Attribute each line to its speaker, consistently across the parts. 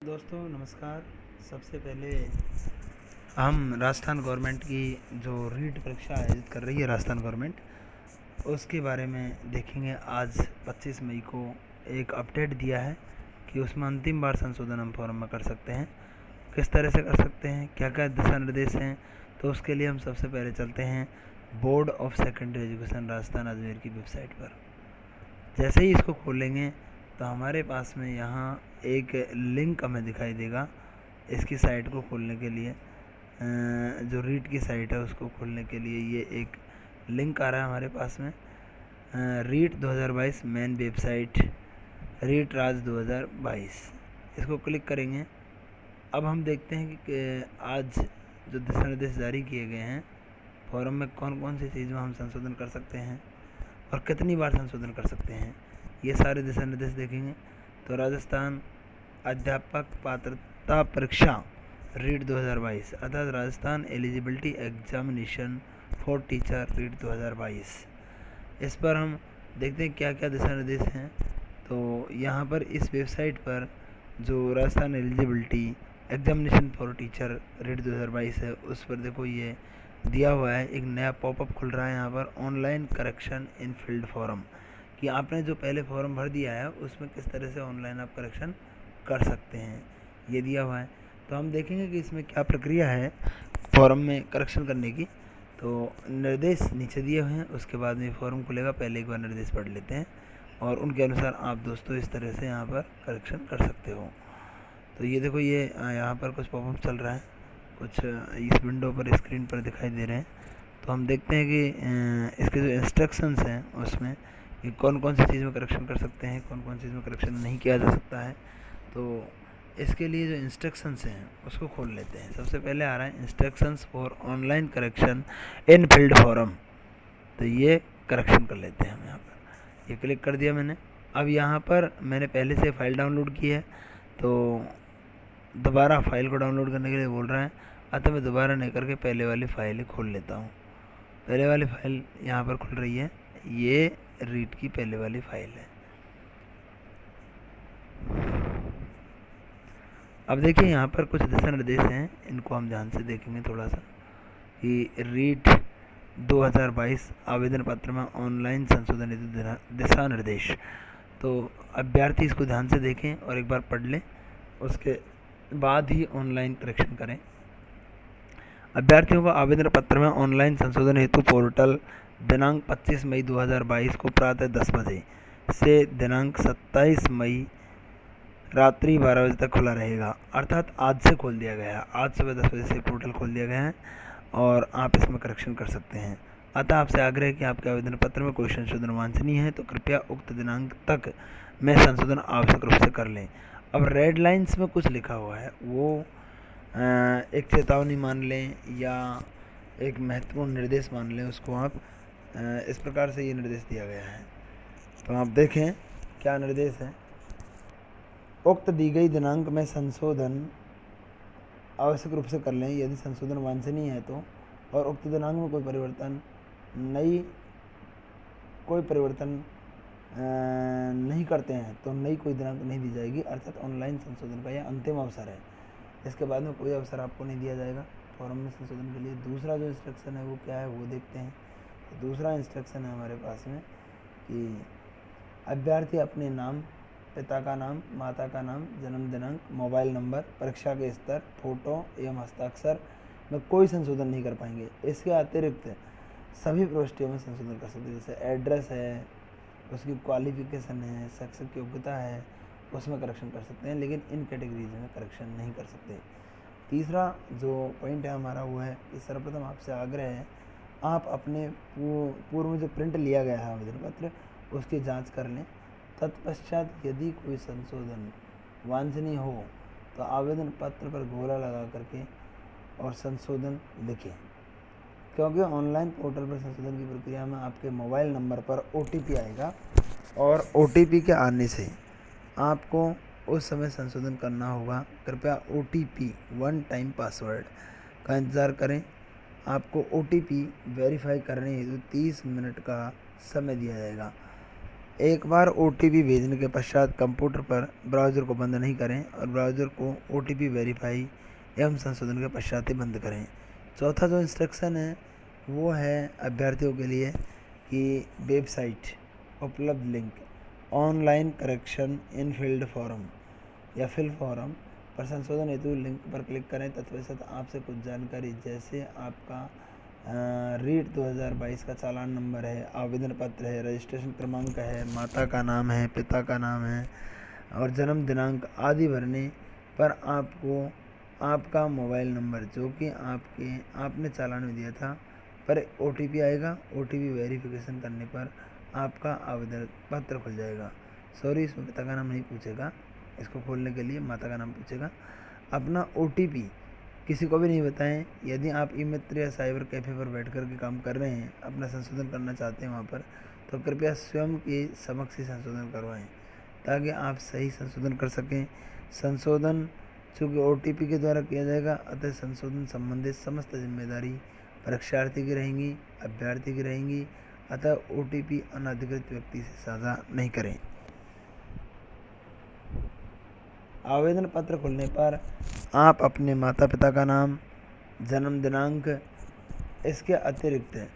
Speaker 1: दोस्तों नमस्कार। सबसे पहले हम राजस्थान गवर्नमेंट की जो रीट परीक्षा आयोजित कर रही है राजस्थान गवर्नमेंट, उसके बारे में देखेंगे। आज 25 मई को एक अपडेट दिया है कि उसमें अंतिम बार संशोधन हम फॉर्म में कर सकते हैं। किस तरह से कर सकते हैं, क्या क्या दिशा निर्देश हैं, तो उसके लिए हम सबसे पहले चलते हैं board of secondary education Rajasthan Ajmer की वेबसाइट पर। जैसे ही इसको खोलेंगे तो हमारे पास में यहाँ एक लिंक हमें दिखाई देगा। इसकी साइट को खोलने के लिए जो रीट की साइट है उसको खोलने के लिए ये एक लिंक आ रहा है हमारे पास में। रीट 2022 मेन वेबसाइट, रीट राज 2022, इसको क्लिक करेंगे। अब हम देखते हैं कि आज जो दिशा निर्देश जारी किए गए हैं फॉरम में कौन कौन सी चीज़ में हम संशोधन कर सकते हैं और कितनी बार संशोधन कर सकते हैं, ये सारे दिशा निर्देश देखेंगे। तो राजस्थान अध्यापक पात्रता परीक्षा रीट 2022 अर्थात Rajasthan eligibility examination for teacher REET 2022, इस पर हम देखते हैं क्या क्या दिशा निर्देश हैं। तो यहाँ पर इस वेबसाइट पर जो Rajasthan eligibility examination for teacher REET 2022 है उस पर देखो ये दिया हुआ है। एक नया पॉपअप खुल रहा है यहाँ पर, online correction in field form, कि आपने जो पहले फॉर्म भर दिया है उसमें किस तरह से ऑनलाइन आप करेक्शन कर सकते हैं, ये दिया हुआ है। तो हम देखेंगे कि इसमें क्या प्रक्रिया है फॉर्म में करेक्शन करने की। तो निर्देश नीचे दिए हुए हैं, उसके बाद में फॉर्म खुलेगा, पहले एक बार निर्देश पढ़ लेते हैं और उनके अनुसार आप दोस्तों इस तरह से यहाँ पर करेक्शन कर सकते हो। तो ये देखो ये यहाँ पर कुछ पॉपअप चल रहा है, कुछ इस विंडो पर स्क्रीन पर दिखाई दे रहे हैं। तो हम देखते हैं कि इसके जो इंस्ट्रक्शंस हैं उसमें कि कौन कौन सी चीज़ में करेक्शन कर सकते हैं, कौन कौन सी चीज़ में करेक्शन नहीं किया जा सकता है। तो इसके लिए जो इंस्ट्रक्शंस हैं उसको खोल लेते हैं। सबसे पहले आ रहा है instructions for online correction in field form, तो ये करेक्शन कर लेते हैं हम यहाँ पर। ये क्लिक कर दिया मैंने। अब यहाँ पर मैंने पहले से फाइल डाउनलोड की है तो दोबारा फाइल को डाउनलोड करने के लिए बोल रहा है, अतः मैं दोबारा नहीं करके पहले वाली फाइल ही खोल लेता हूँ। पहले वाली फाइल यहाँ पर खुल रही है, ये रीट की पहले वाली फाइल है। अब देखिए यहाँ पर कुछ दिशा निर्देश हैं, इनको हम ध्यान से देखेंगे थोड़ा सा कि रीट 2022 आवेदन पत्र में ऑनलाइन संशोधन हेतु दिशा निर्देश। तो अभ्यर्थी इसको ध्यान से देखें और एक बार पढ़ लें, उसके बाद ही ऑनलाइन करेक्शन करें। अभ्यर्थियों को आवेदन पत्र में ऑनलाइन संशोधन हेतु पोर्टल दिनांक 25 मई 2022 को प्रातः 10 बजे से दिनांक 27 मई रात्रि 12 बजे तक खुला रहेगा। अर्थात आज से खोल दिया गया है, आज सुबह 10 बजे से पोर्टल खोल दिया गया है और आप इसमें करेक्शन कर सकते हैं। अतः आपसे आग्रह है कि आपके आवेदन पत्र में कोई संशोधन वांछनीय है तो कृपया उक्त दिनांक तक में संशोधन आवश्यक रूप से कर लें। अब रेड लाइन्स में कुछ लिखा हुआ है, वो एक चेतावनी मान लें या एक महत्वपूर्ण निर्देश मान लें, उसको आप इस प्रकार से ये निर्देश दिया गया है। तो आप देखें क्या निर्देश है। उक्त दी गई दिनांक में संशोधन आवश्यक रूप से कर लें यदि संशोधन वांछनीय है तो, और उक्त दिनांक में कोई परिवर्तन नहीं करते हैं तो नई कोई दिनांक नहीं दी जाएगी। अर्थात ऑनलाइन संशोधन का यह अंतिम अवसर है, इसके बाद में कोई अवसर आपको नहीं दिया जाएगा फॉर्म में संशोधन के लिए। दूसरा जो इंस्ट्रक्शन है वो क्या है वो देखते हैं। तो दूसरा इंस्ट्रक्शन है हमारे पास में कि अभ्यर्थी अपने नाम, पिता का नाम, माता का नाम, जन्म दिनांक, मोबाइल नंबर, परीक्षा के स्तर, फोटो एवं हस्ताक्षर में कोई संशोधन नहीं कर पाएंगे। इसके अतिरिक्त सभी प्रविष्टियों में संशोधन कर सकते हैं, जैसे एड्रेस है, उसकी क्वालिफिकेशन है, शैक्षिक योग्यता है, उसमें करेक्शन कर सकते हैं, लेकिन इन कैटेगरीज में करेक्शन नहीं कर सकते। तीसरा जो पॉइंट है हमारा वो है कि सर्वप्रथम आपसे आग्रह है आप अपने पूर्व में जो प्रिंट लिया गया है आवेदन पत्र उसकी जांच कर लें। तत्पश्चात यदि कोई संशोधन वांछनीय हो तो आवेदन पत्र पर गोला लगा करके और संशोधन लिखें, क्योंकि ऑनलाइन पोर्टल पर संशोधन की प्रक्रिया में आपके मोबाइल नंबर पर OTP आएगा और OTP के आने से आपको उस समय संशोधन करना होगा। कृपया OTP 1 टाइम पासवर्ड का इंतज़ार करें। आपको OTP वेरीफाई करने हेतु 30 मिनट का समय दिया जाएगा। एक बार OTP भेजने के पश्चात कंप्यूटर पर ब्राउज़र को बंद नहीं करें और ब्राउज़र को OTP वेरीफाई एवं संशोधन के पश्चात ही बंद करें। चौथा जो इंस्ट्रक्शन है वो है अभ्यर्थियों के लिए कि वेबसाइट उपलब्ध link online correction in field form या फिल फॉरम पर संशोधन हेतु लिंक पर क्लिक करें। तत्पश्चात आपसे कुछ जानकारी जैसे आपका रीट 2022 का चालान नंबर है, आवेदन पत्र है, रजिस्ट्रेशन क्रमांक है, माता का नाम है, पिता का नाम है और जन्म दिनांक आदि भरने पर आपको आपका मोबाइल नंबर जो कि आपने चालान में दिया था पर OTP आएगा। OTP वेरिफिकेशन करने पर आपका आवेदन पत्र खुल जाएगा। सॉरी, इसमें पिता का नाम नहीं पूछेगा, इसको खोलने के लिए माता का नाम पूछेगा। अपना OTP किसी को भी नहीं बताएं। यदि आप ई-मित्र या साइबर कैफ़े पर बैठ कर के काम कर रहे हैं, अपना संशोधन करना चाहते हैं वहाँ पर, तो कृपया स्वयं के समक्ष ही संशोधन करवाएं ताकि आप सही संशोधन कर सकें। संशोधन चूँकि OTP के द्वारा किया जाएगा, अतः संशोधन संबंधित समस्त जिम्मेदारी परीक्षार्थी की रहेंगी, अभ्यर्थी की रहेंगी। अतः OTP अनधिकृत व्यक्ति से साझा नहीं करें। आवेदन पत्र खुलने पर आप अपने माता पिता का नाम, जन्म दिनांक, इसके अतिरिक्त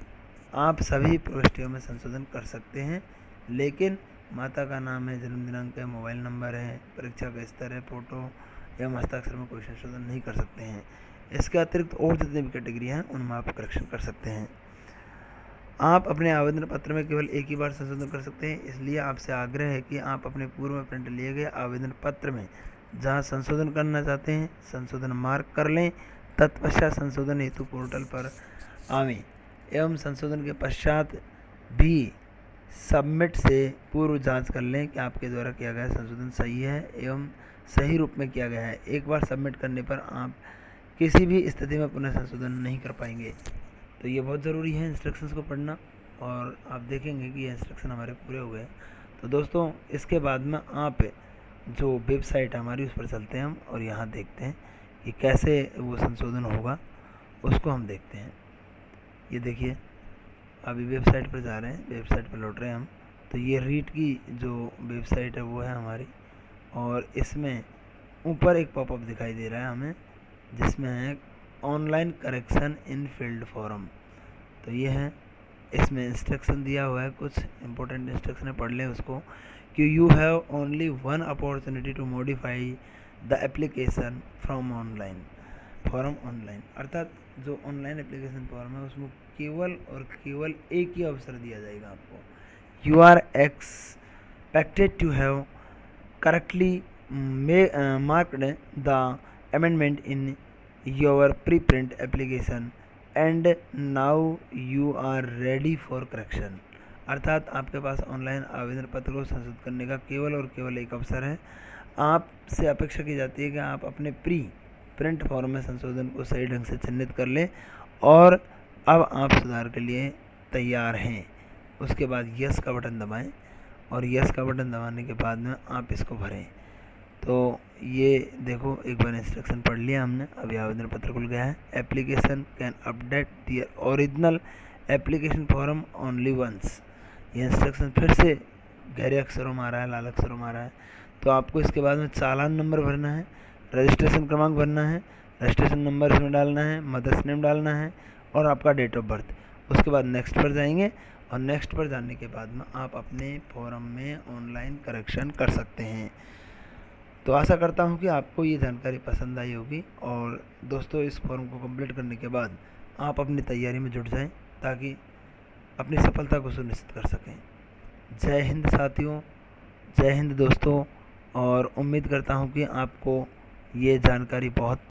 Speaker 1: आप सभी प्रविष्टियों में संशोधन कर सकते हैं, लेकिन माता का नाम है, जन्म दिनांक है, मोबाइल नंबर है, परीक्षा का स्तर है, फ़ोटो एवं हस्ताक्षर में कोई संशोधन नहीं कर सकते हैं। इसके अतिरिक्त और जितनी भी कैटेगरी हैं उनमें आप करेक्शन कर सकते हैं। आप अपने आवेदन पत्र में केवल एक ही बार संशोधन कर सकते हैं, इसलिए आपसे आग्रह है कि आप अपने पूर्व में प्रिंट लिए गए आवेदन पत्र में जहां संशोधन करना चाहते हैं संशोधन मार्क कर लें। तत्पश्चात संशोधन हेतु पोर्टल पर आवें एवं संशोधन के पश्चात भी सबमिट से पूर्व जांच कर लें कि आपके द्वारा किया गया संशोधन सही है एवं सही रूप में किया गया है। एक बार सबमिट करने पर आप किसी भी स्थिति में पुनः संशोधन नहीं कर पाएंगे। तो ये बहुत ज़रूरी है इंस्ट्रक्शंस को पढ़ना, और आप देखेंगे कि ये इंस्ट्रक्शन हमारे पूरे हो गए। तो दोस्तों, इसके बाद में आप जो वेबसाइट है हमारी उस पर चलते हैं हम और यहाँ देखते हैं कि कैसे वो संशोधन होगा, उसको हम देखते हैं। ये देखिए, अभी वेबसाइट पर जा रहे हैं, वेबसाइट पर लौट रहे हैं हम। तो ये रीट की जो वेबसाइट है वो है हमारी, और इसमें ऊपर एक पॉपअप दिखाई दे रहा है हमें जिसमें है online correction in field form. तो ये है, इसमें इंस्ट्रक्शन दिया हुआ है, कुछ इंपॉर्टेंट इंस्ट्रक्शन है, पढ़ लें उसको कि you have only one opportunity to modify the application from online form online. अर्थात जो ऑनलाइन एप्लीकेशन फॉर्म है उसमें केवल और केवल एक ही अवसर दिया जाएगा आपको। You are expected to have correctly marked the amendment in your preprint application and now you are ready for correction। अर्थात आपके पास ऑनलाइन आवेदन पत्र को संशोधित करने का केवल और केवल एक अवसर है। आपसे अपेक्षा की जाती है कि आप अपने प्रिंट फॉर्म में संशोधन को सही ढंग से चिन्हित कर लें और अब आप सुधार के लिए तैयार हैं। उसके बाद यस का बटन दबाएं और यस का बटन दबाने के बाद में आप इसको भरें। तो ये देखो, एक बार इंस्ट्रक्शन पढ़ लिया हमने, अभी आवेदन पत्र खुल गया है। Application can update their original application form only once. ये इंस्ट्रक्शन फिर से गहरे अक्षरों में आ रहा है, लाल अक्षरों में आ रहा है। तो आपको इसके बाद में चालान नंबर भरना है, रजिस्ट्रेशन क्रमांक भरना है, रजिस्ट्रेशन नंबर इसमें डालना है, मदर्स नेम डालना है और आपका डेट ऑफ बर्थ। उसके बाद नेक्स्ट पर जाएंगे और नेक्स्ट पर जाने के बाद में आप अपने फॉर्म में ऑनलाइन करेक्शन कर सकते हैं। तो आशा करता हूं कि आपको ये जानकारी पसंद आई होगी, और दोस्तों इस फॉर्म को कंप्लीट करने के बाद आप अपनी तैयारी में जुट जाएं ताकि अपनी सफलता को सुनिश्चित कर सकें। जय हिंद साथियों, जय हिंद दोस्तों, और उम्मीद करता हूं कि आपको ये जानकारी बहुत